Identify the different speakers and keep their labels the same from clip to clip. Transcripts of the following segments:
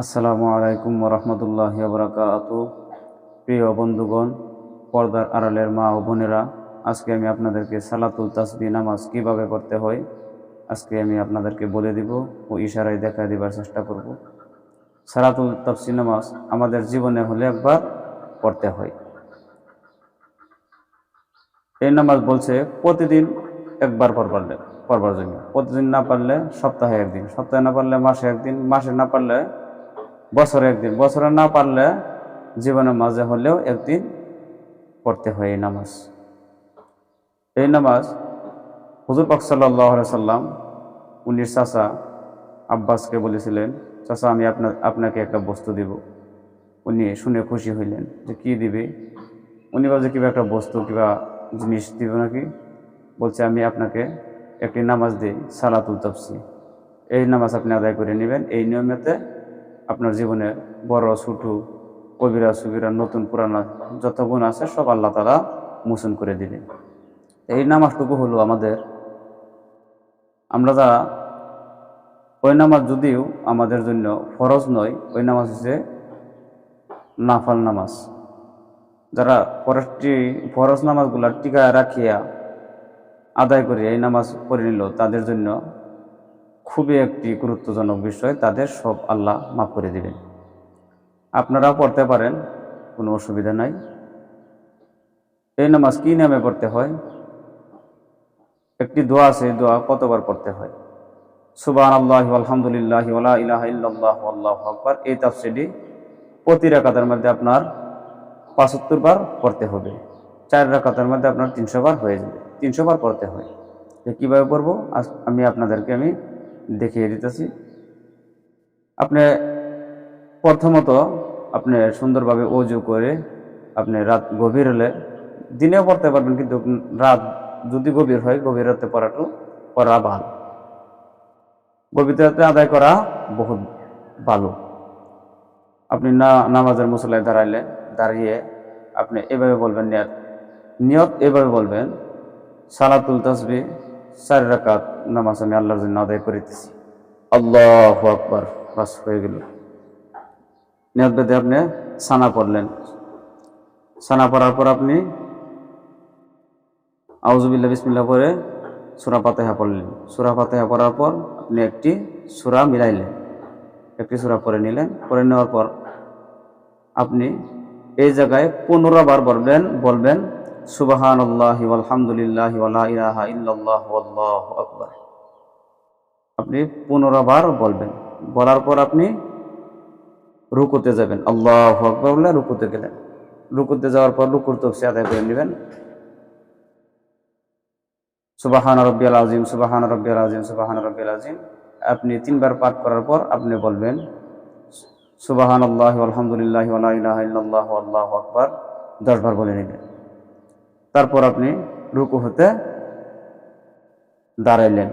Speaker 1: আসসালামু আলাইকুম ওরহমতুল্লাহি ওয়া প্রিয় বন্ধুগণ, পর্দার আড়ালের মা ও বোনেরা, আজকে আমি আপনাদেরকে সালাতুল তাসবিহ নামাজ কিভাবে পড়তে হয় আজকে আমি আপনাদেরকে বলে দিব ও ইশারায় দেখা দেবার চেষ্টা করব। সালাতুল তাসবিহ নামাজ আমাদের জীবনে হলে একবার পড়তে হয়। এই নামাজ বলছে প্রতিদিন একবার পড়বার জন্য। প্রতিদিন না পারলে সপ্তাহে একদিন, সপ্তাহে না পারলে মাসে একদিন, মাসে না পারলে বছরে একদিন, বছরে না পারলে জীবনের মাঝে হলেও একদিন পড়তে হয় এই নামাজ। এই নামাজ হুজুর পাক সাল্লাল্লাহু আলাইহি সাল্লাম উনির চাচা আব্বাসকে বলেছিলেন, চাচা আমি আপনাকে একটা বস্তু দিব। উনি শুনে খুশি হইলেন যে কি দিবে। উনি বলছে কিবা একটা বস্তু কিবা জিনিস দিব নাকি। বলছে আমি আপনাকে একটি নামাজ দিই, সালাতুল তাসবিহ। এই নামাজ আপনি আদায় করে নেবেন। এই নিয়মেতে আপনার জীবনে বড় ছোট, কবিরা সুবিরা, নতুন পুরানা যত গুণ আছে সব আল্লাহ তাআলা মোচন করে দিবেন। এই নামাজটুকু হলো আমরা যারা ওই নামাজ যদিও আমাদের জন্য ফরজ নয়, ওই নামাজ হচ্ছে নাফল নামাজ। যারা ফরজ নামাজগুলা টিকায় রাখিয়া আদায় করে এই নামাজ পড়ে নিল, তাদের জন্য খুবই একটি গুরুত্বজনক বিষয়, তাদের সব আল্লাহ মাফ করে দিবেন। আপনারাও পড়তে পারেন, কোনো অসুবিধা নাই। এই নামাজ কি নামে পড়তে হয়? একটি দোয়া আছে, এই দোয়া কতবার পড়তে হয়? সুবহানাল্লাহি ওয়ালহামদুলিল্লাহি ওয়া লা ইলাহা ইল্লাল্লাহু আল্লাহু আকবার। এই তাফসীরটি প্রতি রাকাতের মধ্যে আপনার 75 বার পড়তে হবে। 4 রাকাতের মধ্যে আপনার 300 বার হয়ে যাবে। 300 বার পড়তে হয়। কিভাবে পড়বো আমি আপনাদেরকে দেখিয়ে দিতেছি। আপনি প্রথমত আপনি সুন্দরভাবে ওযু করে আপনি রাত গভীর হলে দিনেও পড়তে পারবেন, কিন্তু রাত যদি গভীর হয় গভীর রাতে পড়া ভালো, গভীর রাতে আদায় করা বহুত ভালো। আপনি নামাজের মুসল্লায় দাঁড়িয়ে আপনি এভাবে বলবেন, নিয়ত এভাবে বলবেন, সালাতুল তাসবিহ 4 রাকাত নামাজ আমি আল্লাহর জন্য আদায় করিতেছি, আল্লাহু আকবার। বাস হয়ে গেল। নিয়ত বেঁধে আপনি সানা পড়লেন। সানা পড়ার পর আপনি আউযুবিল্লাহ বিসমিল্লাহ পড়ে সূরা ফাতিহা পড়লেন। সূরা ফাতিহা পড়ার পর আপনি একটি সূরা মিলাইলেন, একটি সূরা পড়ে নিলেন। পড়ে নেওয়ার পর আপনি এই জায়গায় 15 বার বলবেন সুবহানাল্লাহি ওয়ালহামদুলিল্লাহি ওয়া লা ইলাহা ইল্লাল্লাহু আল্লাহু আকবার। আপনি 15 বার বলবেন। বলার পর আপনি রুকুতে যাবেন, আল্লাহু আকবার বলে রুকুতে গেলেন। রুকুতে যাওয়ার পর রুকুর তাসবিহ আদায় করে নেবেন। সুবহান রাব্বিয়াল আযীম, সুবহান রাব্বিয়াল আযীম, সুবহান রাব্বিয়াল আযীম। আপনি 3 বার পাঠ করার পর আপনি বলবেন সুবহানাল্লাহি ওয়ালহামদুলিল্লাহি ওয়া লা ইলাহা ইল্লাল্লাহু আল্লাহু আকবার 10 বার বলে নেবেন। তারপর আপনি রুকু হতে দাঁড়াইলেন,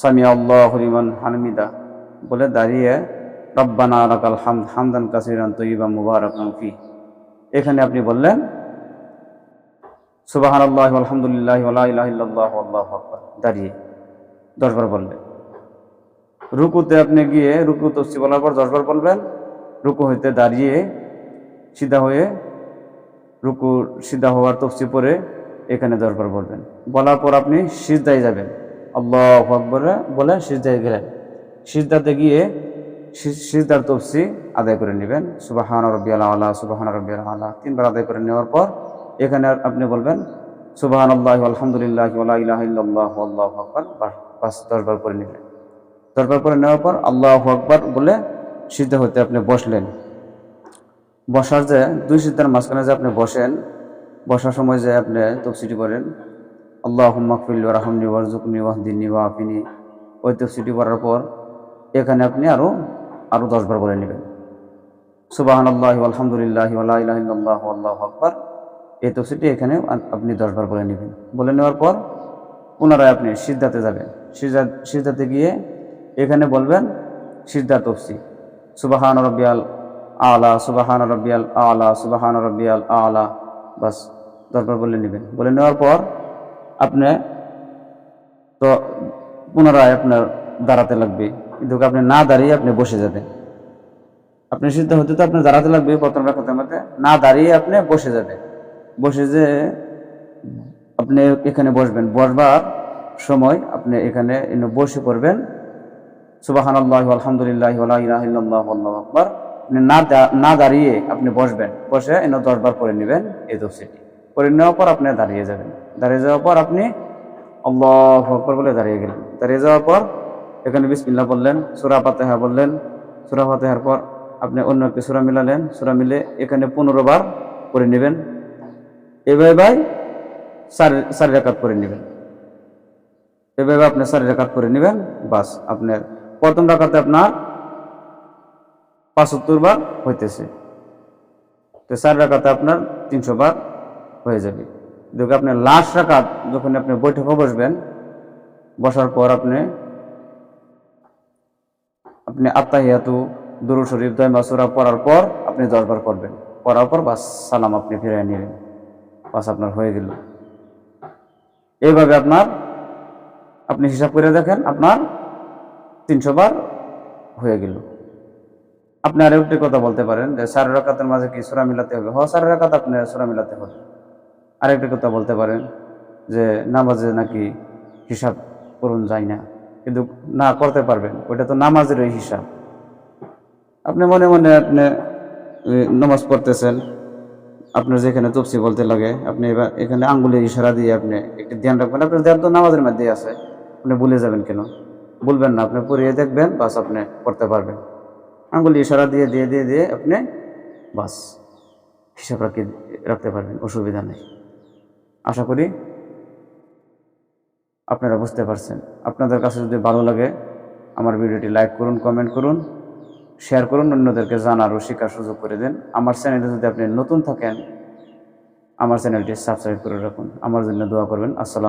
Speaker 1: সামি আল্লাহু লিমান হামিদা বলে দাঁড়িয়ে রব্বানা লাকাল হামদ হামদান কাসীরান তাইয়িবান মুবারাকান ফি। এখানে আপনি বললেন সুবহানাল্লাহি ওয়ালহামদুলিল্লাহি ওয়া লা ইলাহা ইল্লাল্লাহু আল্লাহু আকবার, দাঁড়িয়ে 10 বার বললেন। রুকুতে আপনি গিয়ে রুকু তাসবিহ বলার পর 10 বার বলবেন। রুকু হইতে দাঁড়িয়ে সিধা হয়ে রুকু সিধা হওয়ার তাসবিহ পড়ে এখানে 10 বার বলবেন। বলার পর আপনি সিজদায় যাবেন, আল্লাহু আকবার বলে সিজদায় গেলেন। সিজদাতে গিয়ে সিজদার তাসবিহ আদায় করে নেবেন, সুবহান রাব্বিয়াল আলা, সুবহান রাব্বিয়াল আলা 3 বার আদায় করে নেওয়ার পর এখানে আপনি বলবেন সুবহানাল্লাহি ওয়ালহামদুলিল্লাহি ওয়া লা ইলাহা ইল্লাল্লাহু আল্লাহু আকবার। বাস 10 বার করে নিলেন। 10 বার করে নেওয়ার পর আল্লাহু আকবার বলে সিজদা হতে আপনি বসলেন। বসার যে 2 সিজদার মাঝখানে যে আপনি বসেন, বসার সময় যে আপনি তাসবিহটি করেন আল্লাহুম্মা গফিরলি ওয়ারহামনি ওয়ারযুকনি ওয়াহদিনি ওয়াআফিনি, ওই তাসবিহটি করার পর এখানে আপনি আরো 10 বার বলে নেবেন সুবহানাল্লাহি ওয়ালহামদুলিল্লাহি ওয়া লা ইলাহা ইল্লাল্লাহু আল্লাহু আকবার। এই তাসবিহটি এখানে আপনি 10 বার বলে নেবেন। বলে নেওয়ার পর পুনরায় আপনি সিজদাতে যাবেন। সিজদাতে গিয়ে এখানে বলবেন সিজদার তাসবিহ সুবহান রাব্বিয়াল আলা, সুবহান রাব্বিয়াল আলা, সুবহান রাব্বিয়াল আলা। বাস 10 বার বলে নেবেন। বলে নেওয়ার পর আপনি তো পুনরায় আপনার দাঁড়াতে লাগবে, কিন্তু আপনি না দাঁড়িয়ে আপনি বসে যাবেন। আপনি সিদ্ধ হতে তো আপনার দাঁড়াতে লাগবে প্রথম রাকাতের মধ্যে, না দাঁড়িয়ে আপনি বসে যাবেন। বসে যে আপনি এখানে বসবেন, বসবার সময় আপনি এখানে বসে পড়বেন সুবহানাল্লাহি আলহামদুলিল্লাহি ওয়া লা ইলাহা ইল্লাল্লাহু আল্লাহু আকবার। আপনি না দাঁড়িয়ে আপনি বসবেন, বসে 10 বার পড়ে নেবেন এই তফসিরটি। পড়ে নেওয়ার পর আপনি দাঁড়িয়ে যাবেন। দাঁড়িয়ে যাওয়ার পর আপনি আল্লাহু আকবার বলে দাঁড়িয়ে গেলেন। দাঁড়িয়ে যাওয়ার পর এখানে বিসমিল্লাহ বললেন, সূরা ফাতিহা বললেন। সূরা ফাতিহার পর আপনি অন্য একটি সূরা মিলালেন, সূরা মিলে এখানে 15 বার পড়ে নেবেন। এভাবে 4 রাকাত পড়ে নেবেন। এভাবে আপনি 4 রাকাত পড়ে নেবেন। বাস, আপনার প্রথম রাকাতে আপনার 75 বার হইতেছে, তো 4 রাকাতে আপনার 300 বার হয়ে যাবে। দেখে আপনি লাস্ট রাকাত যখন আপনি বৈঠকে বসবেন, বসার পর আপনি আত্তাহিয়াতু, দুরূদ শরীফ, দোয়া সূরা পড়ার পর আপনি 10 বার পড়বেন। পড়ার পর বাস সালাম আপনি ফিরিয়ে নেবেন। বাস আপনার হয়ে গেল। এইভাবে আপনি হিসাব করে দেখেন, আপনার 300 বার হয়ে গেল। আপনি আর একটি কথা বলতে পারেন যে 4 রাকাতের মাঝে কি সূরা মিলাতে হবে? 4 রাকাত আপনি সূরা মিলাতে হবে। আরেকটি কথা বলতে পারেন যে নামাজে নাকি হিসাব করুন যায় না, কিন্তু না, করতে পারবেন, ওইটা তো নামাজের ওই হিসাব। আপনি মনে মনে আপনি নামাজ পড়তেছেন, আপনার যেখানে তফসি বলতে লাগে আপনি এবার এখানে আঙ্গুলের ইশারা দিয়ে আপনি একটু ধ্যান রাখবেন। আপনার ধ্যান তো নামাজের মধ্যে আছে, আপনি ভুলে যাবেন কেন? বলবেন না, আপনি পড়িয়ে দেখবেন, বাস আপনি পড়তে পারবেন। আঙ্গুলি ইশারা দিয়ে দিয়ে দিয়ে দিয়ে আপনি বাস হিসাব রাখতে পারবেন, অসুবিধা নেই। আশা করি আপনারা বুঝতে পারছেন। আপনাদের কাছে যদি ভালো লাগে আমার ভিডিওটি লাইক করুন, কমেন্ট করুন, শেয়ার করুন, অন্যদেরকে জানার ও শেখার সুযোগ করে দেন। আমার চ্যানেলে যদি আপনি নতুন থাকেন, আমার চ্যানেলটি সাবস্ক্রাইব করে রাখুন। আমার জন্য দোয়া করবেন। আসসালাম।